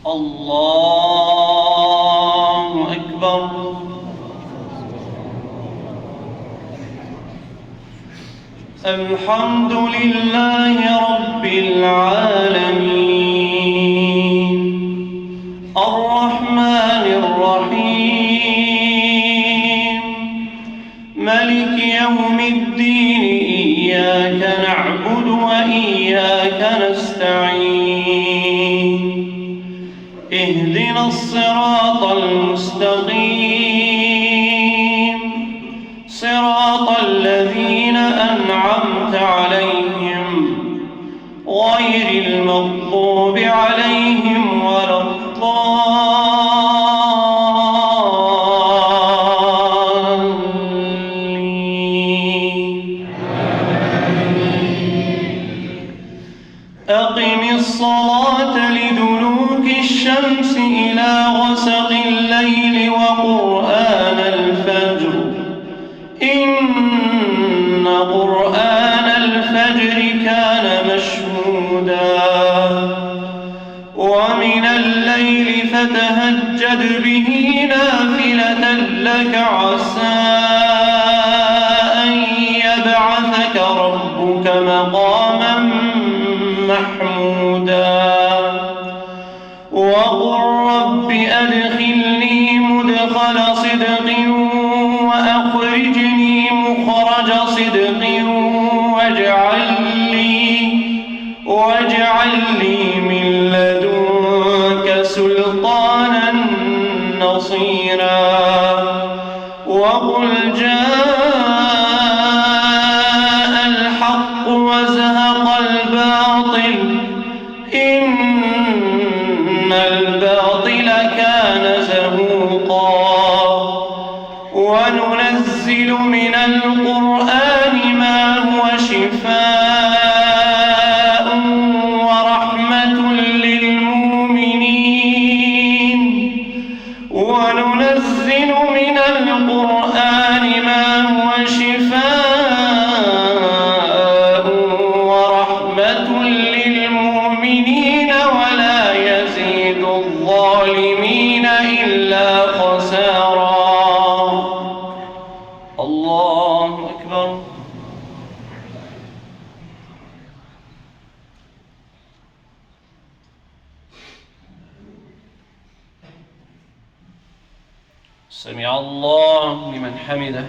الله أكبر. الحمد لله رب العالمين الرحمن الرحيم ملك يوم الدين إياك نعبد وإياك نستعين اهدنا الصراط المستقيم صراط الذين أنعمت عليهم غير المغضوب عليهم ولا الضالين. أقم الصلاة لدلوك الشمس إلى غسق الليل وقرآن الفجر إن قرآن الفجر كان مشهودا ومن الليل فتهجد به نافلة لك عسى أن يبعثك ربك مقاما محمودا وقل رب أدخلني مدخل صدق وأخرجني مخرج صدق واجعل لي من لدنك سلطانا نصيرا وقل جاء الحق وزهق الباطل إن الباطل كان زهوقا وننزل من القرآن ما هو شفاء ورحمة للمؤمنين وننزل من القرآن ما هو شفاء ورحمة للمؤمنين ولا يزيد الظالمين إلا خسارا. الله أكبر. سمع الله لمن حمده.